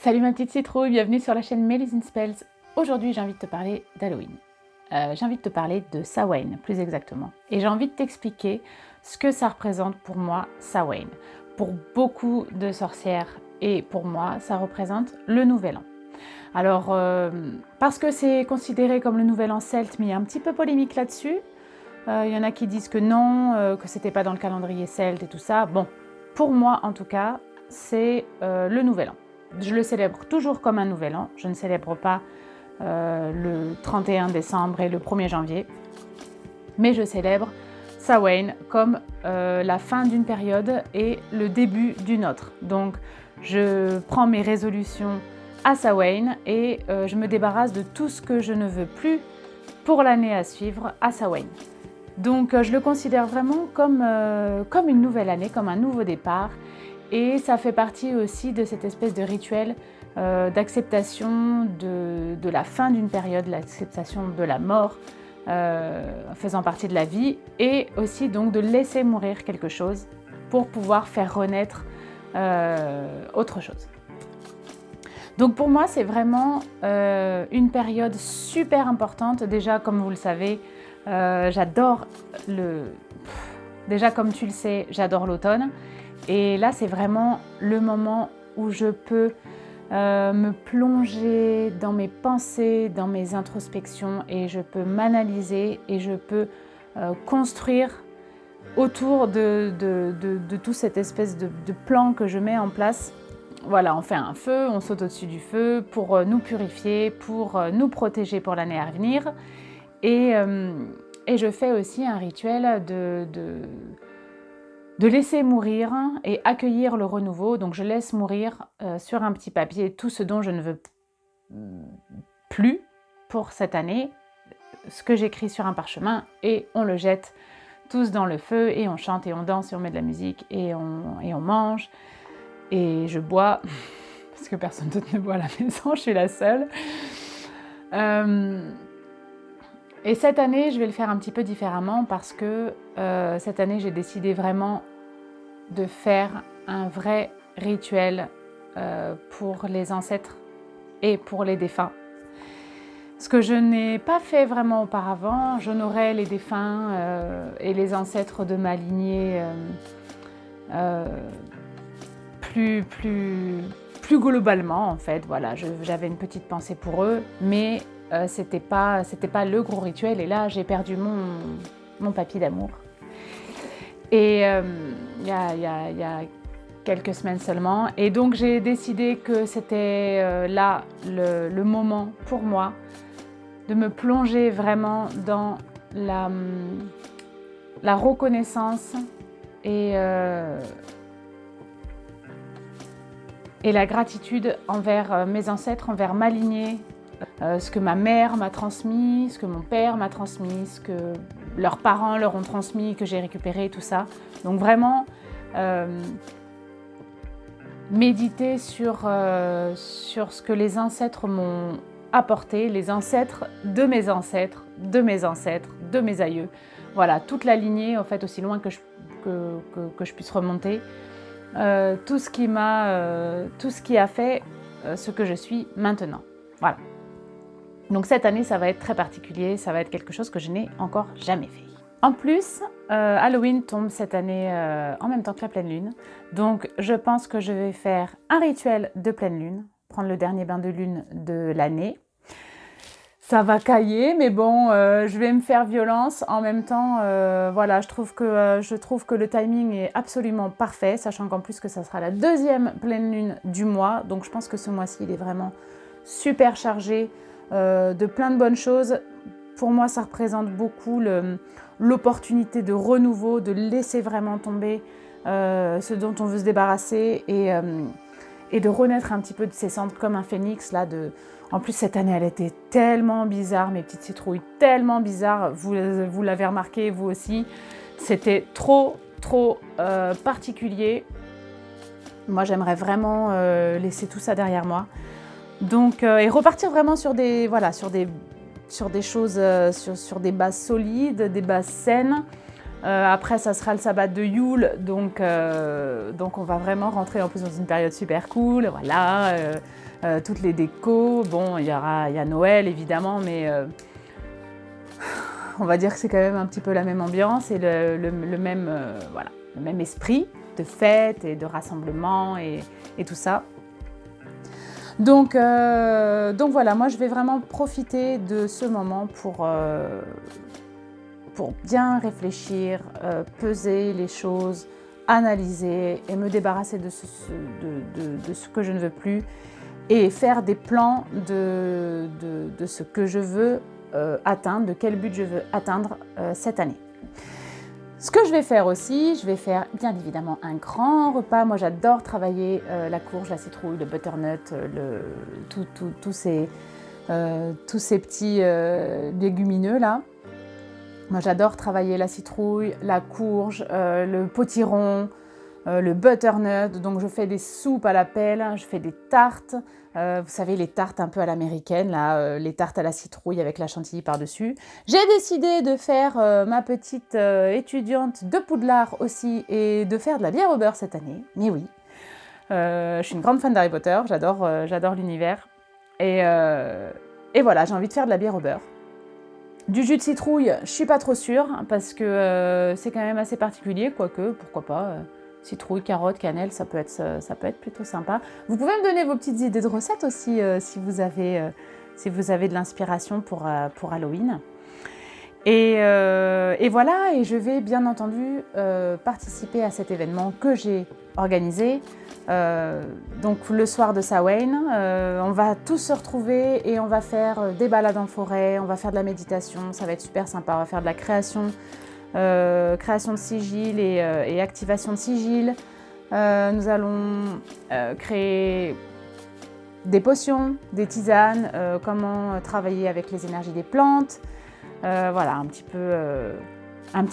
Salut ma petite citrouille, bienvenue sur la chaîne Melis in Spells. Aujourd'hui j'ai envie de te parler d'Halloween. J'ai envie de te parler de Samhain plus exactement. Et j'ai envie de t'expliquer ce que ça représente pour moi Samhain. Pour beaucoup de sorcières et pour moi ça représente le nouvel an. Alors parce que c'est considéré comme le nouvel an celte, mais il y a un petit peu polémique là-dessus. Il y en a qui disent que non, que c'était pas dans le calendrier celte et tout ça. Bon, pour moi en tout cas c'est le nouvel an. Je le célèbre toujours comme un nouvel an. Je ne célèbre pas le 31 décembre et le 1er janvier. Mais je célèbre Samhain comme la fin d'une période et le début d'une autre. Donc je prends mes résolutions à Samhain et je me débarrasse de tout ce que je ne veux plus pour l'année à suivre à Samhain. Donc je le considère vraiment comme une nouvelle année, comme un nouveau départ. Et ça fait partie aussi de cette espèce de rituel d'acceptation de la fin d'une période, l'acceptation de la mort, faisant partie de la vie, et aussi donc de laisser mourir quelque chose pour pouvoir faire renaître autre chose. Donc pour moi, c'est vraiment une période super importante. Déjà, comme vous le savez, j'adore Déjà, comme tu le sais, j'adore l'automne. Et là, c'est vraiment le moment où je peux me plonger dans mes pensées, dans mes introspections, et je peux m'analyser et je peux construire autour de toute cette espèce de plan que je mets en place. Voilà, on fait un feu, on saute au-dessus du feu pour nous purifier, pour nous protéger pour l'année à venir. Et je fais aussi un rituel de laisser mourir et accueillir le renouveau. Donc je laisse mourir sur un petit papier tout ce dont je ne veux plus pour cette année, ce que j'écris sur un parchemin, et on le jette tous dans le feu et on chante et on danse et on met de la musique et on mange et je bois parce que personne d'autre ne boit à la maison, je suis la seule. Et cette année, je vais le faire un petit peu différemment parce que cette année, j'ai décidé vraiment de faire un vrai rituel pour les ancêtres et pour les défunts. Ce que je n'ai pas fait vraiment auparavant, j'honorais les défunts et les ancêtres de ma lignée plus globalement en fait. Voilà, j'avais une petite pensée pour eux, mais c'était pas le gros rituel. Et là, j'ai perdu mon papy d'amour. Et il y a quelques semaines seulement. Et donc, j'ai décidé que c'était là le moment pour moi de me plonger vraiment dans la reconnaissance et la gratitude envers mes ancêtres, envers ma lignée, ce que ma mère m'a transmis, ce que mon père m'a transmis, ce que leurs parents leur ont transmis, que j'ai récupéré, tout ça. Donc vraiment, méditer sur ce que les ancêtres m'ont apporté, les ancêtres de mes ancêtres, de mes ancêtres, de mes aïeux. Voilà, toute la lignée, en fait, aussi loin que je puisse remonter. Tout ce qui a fait ce que je suis maintenant. Voilà. Donc cette année, ça va être très particulier, ça va être quelque chose que je n'ai encore jamais fait. En plus, Halloween tombe cette année en même temps que la pleine lune. Donc je pense que je vais faire un rituel de pleine lune, prendre le dernier bain de lune de l'année. Ça va cailler, mais bon, je vais me faire violence. En même temps, voilà, je trouve que le timing est absolument parfait, sachant qu'en plus que ça sera la deuxième pleine lune du mois. Donc je pense que ce mois-ci, il est vraiment super chargé de plein de bonnes choses. Pour moi, ça représente beaucoup l'opportunité de renouveau, de laisser vraiment tomber ce dont on veut se débarrasser et de renaître un petit peu de ses cendres comme un phénix là. En plus, cette année, elle était tellement bizarre, mes petites citrouilles, tellement bizarre. Vous l'avez remarqué, vous aussi. C'était trop particulier. Moi, j'aimerais vraiment laisser tout ça derrière moi. Donc, et repartir vraiment sur des choses, sur des bases solides, des bases saines, Après, ça sera le sabbat de Yule, donc on va vraiment rentrer en plus dans une période super cool. Voilà, toutes les décos. Bon, il y a Noël évidemment, mais on va dire que c'est quand même un petit peu la même ambiance et le même, voilà, le même esprit de fête et de rassemblement et tout ça. Donc voilà, moi je vais vraiment profiter de ce moment pour bien réfléchir, peser les choses, analyser et me débarrasser de ce que je ne veux plus et faire des plans de ce que je veux atteindre, de quel but je veux atteindre cette année. Ce que je vais faire aussi, je vais faire bien évidemment un grand repas. Moi j'adore travailler la courge, la citrouille, le butternut, tous ces petits légumineux là. Moi j'adore travailler la citrouille, la courge, le potiron, le butternut. Donc je fais des soupes à la pelle, je fais des tartes. Vous savez, les tartes un peu à l'américaine, là, les tartes à la citrouille avec la chantilly par-dessus. J'ai décidé de faire ma petite étudiante de Poudlard aussi et de faire de la bière au beurre cette année. Mais oui, je suis une grande fan d'Harry Potter, j'adore l'univers. Et voilà, j'ai envie de faire de la bière au beurre. Du jus de citrouille, je suis pas trop sûre parce que c'est quand même assez particulier, quoique, pourquoi pas. Citrouille, carotte, cannelle, ça peut être plutôt sympa. Vous pouvez me donner vos petites idées de recettes aussi si vous avez de l'inspiration pour Halloween. Et voilà, et je vais bien entendu participer à cet événement que j'ai organisé. Donc le soir de Samhain, on va tous se retrouver et on va faire des balades en forêt, on va faire de la méditation, ça va être super sympa, on va faire de la création de sigils et activation de sigils. Nous allons créer des potions, des tisanes, comment travailler avec les énergies des plantes. Voilà, un petit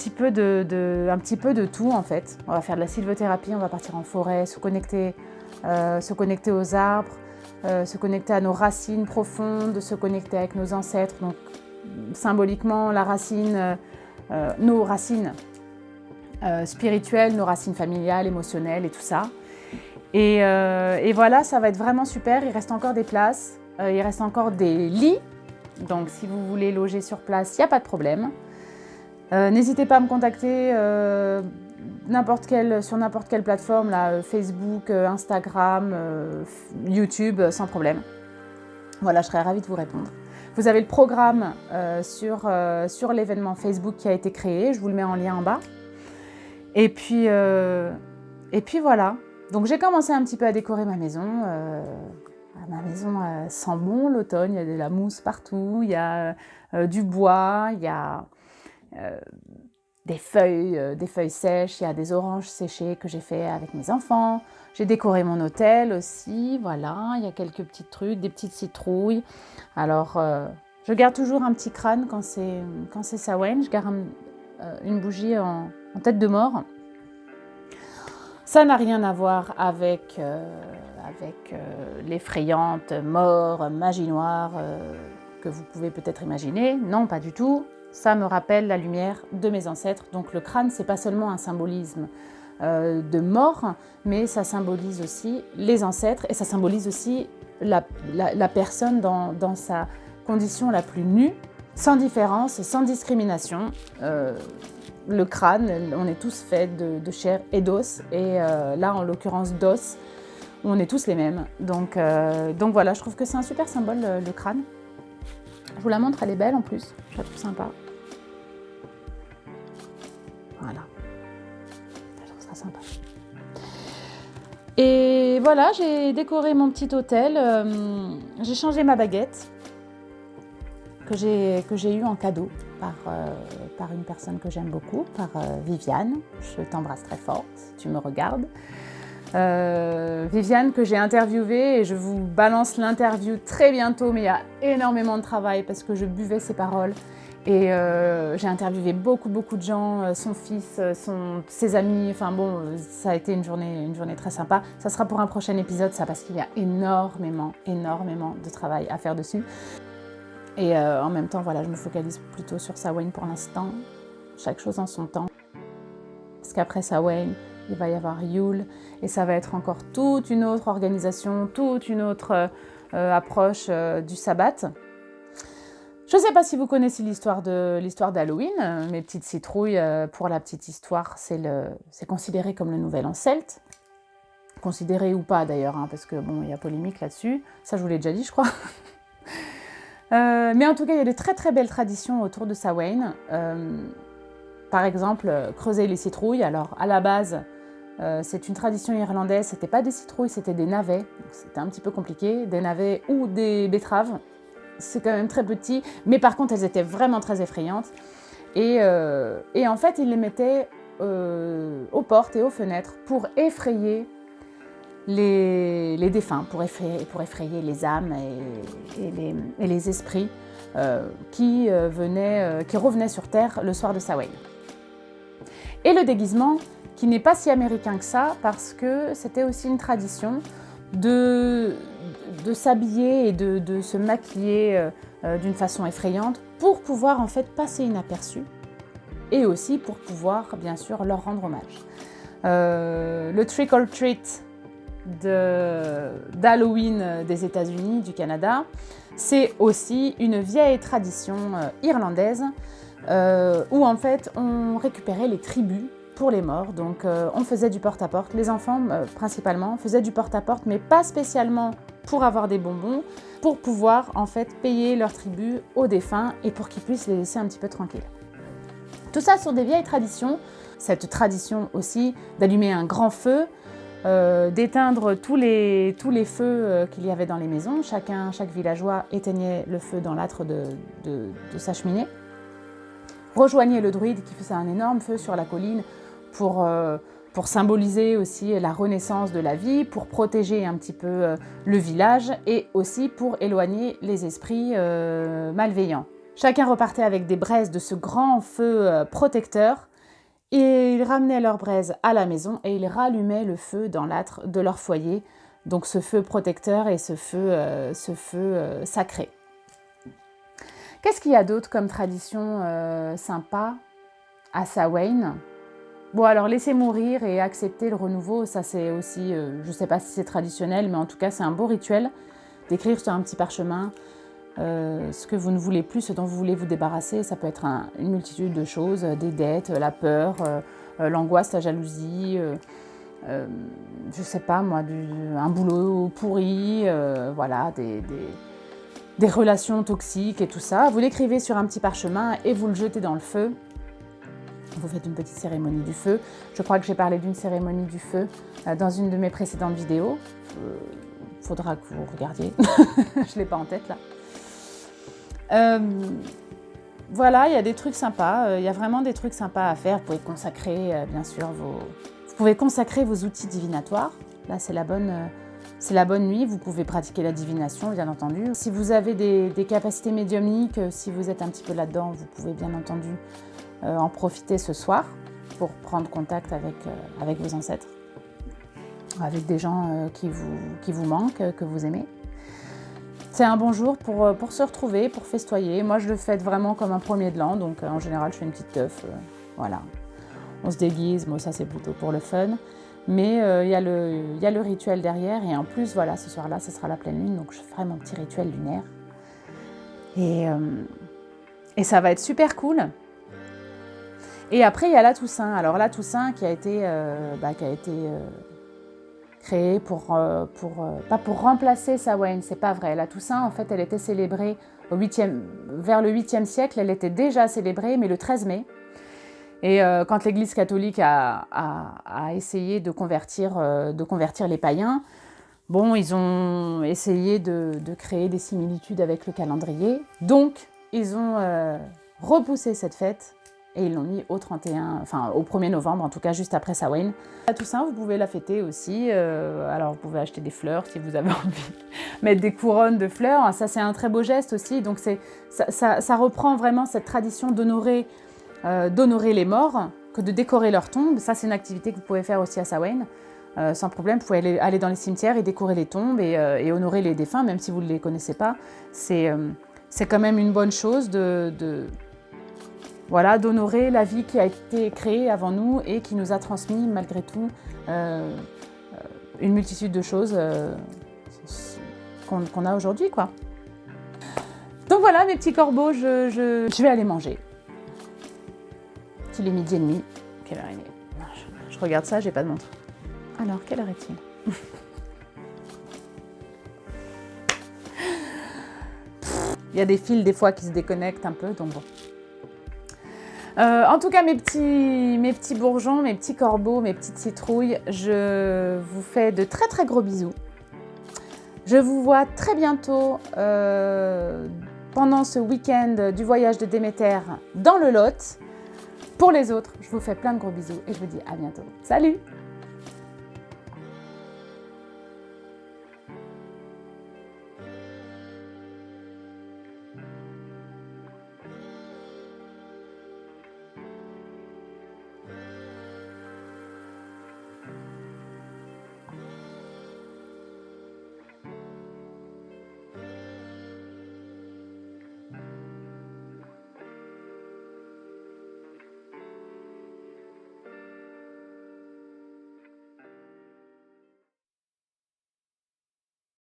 peu de tout en fait. On va faire de la sylvothérapie, on va partir en forêt, se connecter aux arbres, se connecter à nos racines profondes, se connecter avec nos ancêtres. Donc symboliquement, la racine, nos racines spirituelles, nos racines familiales, émotionnelles et tout ça. Et voilà, ça va être vraiment super. Il reste encore des places, il reste encore des lits. Donc si vous voulez loger sur place, il n'y a pas de problème. N'hésitez pas à me contacter sur n'importe quelle plateforme, là, Facebook, Instagram, YouTube, sans problème. Voilà, je serais ravie de vous répondre. Vous avez le programme sur l'événement Facebook qui a été créé, je vous le mets en lien en bas. Et puis voilà. Donc j'ai commencé un petit peu à décorer ma maison. Ma maison sent bon l'automne, il y a de la mousse partout, il y a du bois, il y a des feuilles sèches, il y a des oranges séchées que j'ai fait avec mes enfants. J'ai décoré mon hôtel aussi, voilà, il y a quelques petits trucs, des petites citrouilles. Alors, je garde toujours un petit crâne quand c'est Samhain, je garde une bougie en tête de mort. Ça n'a rien à voir avec l'effrayante mort, magie noire que vous pouvez peut-être imaginer. Non, pas du tout. Ça me rappelle la lumière de mes ancêtres. Donc le crâne, c'est pas seulement un symbolisme de mort, mais ça symbolise aussi les ancêtres et ça symbolise aussi la personne dans sa condition la plus nue, sans différence, sans discrimination. Le crâne, on est tous faits de chair et d'os, et là en l'occurrence d'os, on est tous les mêmes. Donc voilà, je trouve que c'est un super symbole le crâne. Je vous la montre, elle est belle en plus, je la trouve sympa. Voilà, je trouve ça sympa. Et voilà, j'ai décoré mon petit hôtel, j'ai changé ma baguette que j'ai eue en cadeau par une personne que j'aime beaucoup, par Viviane. Je t'embrasse très fort si tu me regardes. Viviane que j'ai interviewée et je vous balance l'interview très bientôt, mais il y a énormément de travail parce que je buvais ses paroles et j'ai interviewé beaucoup de gens, son fils, ses amis, enfin bon, ça a été une journée très sympa. Ça sera pour un prochain épisode ça parce qu'il y a énormément de travail à faire dessus. Et en même temps, voilà, je me focalise plutôt sur Samhain pour l'instant, chaque chose en son temps. parce qu'après Samhain, il va y avoir Yule, et ça va être encore toute une autre organisation, toute une autre approche du sabbat. Je ne sais pas si vous connaissez l'histoire d'Halloween. Mes petites citrouilles, pour la petite histoire, c'est considéré comme le nouvel an celte. Considéré ou pas d'ailleurs, hein, parce que bon, il y a polémique là-dessus. Ça, je vous l'ai déjà dit, je crois. Mais en tout cas, il y a de très très belles traditions autour de Samhain. Par exemple, creuser les citrouilles. Alors, à la base, c'est une tradition irlandaise. C'était pas des citrouilles, c'était des navets. C'était un petit peu compliqué. Des navets ou des betteraves. C'est quand même très petit. Mais par contre, elles étaient vraiment très effrayantes. Et en fait, ils les mettaient aux portes et aux fenêtres pour effrayer les défunts, pour effrayer les âmes et les esprits qui revenaient sur Terre le soir de Samhain. Et le déguisement, qui n'est pas si américain que ça, parce que c'était aussi une tradition de s'habiller et de se maquiller d'une façon effrayante pour pouvoir en fait passer inaperçu et aussi pour pouvoir bien sûr leur rendre hommage. Le trick or treat d'Halloween des États-Unis, du Canada, c'est aussi une vieille tradition irlandaise où en fait on récupérait les tribus pour les morts. Donc on faisait du porte-à-porte, les enfants principalement faisaient du porte-à-porte, mais pas spécialement pour avoir des bonbons, pour pouvoir en fait payer leur tribut aux défunts et pour qu'ils puissent les laisser un petit peu tranquilles. Tout ça sont des vieilles traditions. Cette tradition aussi d'allumer un grand feu, d'éteindre tous les feux qu'il y avait dans les maisons. Chaque villageois éteignait le feu dans l'âtre de sa cheminée. Rejoignait le druide qui faisait un énorme feu sur la colline pour symboliser aussi la renaissance de la vie, pour protéger un petit peu le village et aussi pour éloigner les esprits malveillants. Chacun repartait avec des braises de ce grand feu protecteur et ils ramenaient leurs braises à la maison et ils rallumaient le feu dans l'âtre de leur foyer, donc ce feu protecteur et ce feu sacré. Qu'est-ce qu'il y a d'autre comme tradition sympa à Samhain ? Bon, alors laisser mourir et accepter le renouveau, ça c'est aussi, je ne sais pas si c'est traditionnel, mais en tout cas c'est un beau rituel d'écrire sur un petit parchemin ce que vous ne voulez plus, ce dont vous voulez vous débarrasser. Ça peut être une multitude de choses, des dettes, la peur, l'angoisse, la jalousie, je ne sais pas moi, un boulot pourri, voilà, des relations toxiques et tout ça. Vous l'écrivez sur un petit parchemin et vous le jetez dans le feu. Vous faites une petite cérémonie du feu. Je crois que j'ai parlé d'une cérémonie du feu dans une de mes précédentes vidéos. Faudra que vous regardiez. Je ne l'ai pas en tête là. Voilà, il y a des trucs sympas. Il y a vraiment des trucs sympas à faire. Vous pouvez consacrer, bien sûr, vous pouvez consacrer vos outils divinatoires. Là, c'est la bonne nuit. Vous pouvez pratiquer la divination, bien entendu. Si vous avez des capacités médiumniques, si vous êtes un petit peu là-dedans, vous pouvez bien entendu en profiter ce soir pour prendre contact avec vos ancêtres, avec des gens qui vous manquent, que vous aimez. C'est un bon jour pour se retrouver, pour festoyer. Moi, je le fête vraiment comme un premier de l'an, donc en général, je fais une petite teuf. Voilà. On se déguise, moi ça c'est plutôt pour le fun. Mais il y a le rituel derrière, et en plus, voilà, ce soir-là, ce sera la pleine lune, donc je ferai mon petit rituel lunaire. Et ça va être super cool. Et après, il y a la Toussaint. Alors la Toussaint qui a été créée pas pour remplacer Samhain, c'est pas vrai. La Toussaint, en fait, elle était célébrée vers le 8e siècle. Elle était déjà célébrée, mais le 13 mai. Et quand l'Église catholique a essayé de convertir les païens, bon, ils ont essayé de créer des similitudes avec le calendrier. Donc, ils ont repoussé cette fête. Et ils l'ont mis au 1er novembre, en tout cas juste après Samhain. La Toussaint, vous pouvez la fêter aussi. Alors, vous pouvez acheter des fleurs si vous avez envie. Mettre des couronnes de fleurs, ça c'est un très beau geste aussi. Donc, ça reprend vraiment cette tradition d'honorer les morts, que de décorer leur tombe. Ça, c'est une activité que vous pouvez faire aussi à Samhain. Sans problème, vous pouvez aller dans les cimetières et décorer les tombes et honorer les défunts, même si vous ne les connaissez pas. C'est quand même une bonne chose voilà, d'honorer la vie qui a été créée avant nous et qui nous a transmis malgré tout une multitude de choses qu'on a aujourd'hui, quoi. Donc voilà mes petits corbeaux, je vais aller manger. Il est 12h30. Quelle heure il est? Je regarde ça, j'ai pas de montre. Alors, quelle heure est-il? Il y a des fils des fois qui se déconnectent un peu, donc bon. En tout cas, mes petits bourgeons, mes petits corbeaux, mes petites citrouilles, je vous fais de très très gros bisous. Je vous vois très bientôt pendant ce week-end du voyage de Déméter dans le Lot. Pour les autres, je vous fais plein de gros bisous et je vous dis à bientôt. Salut!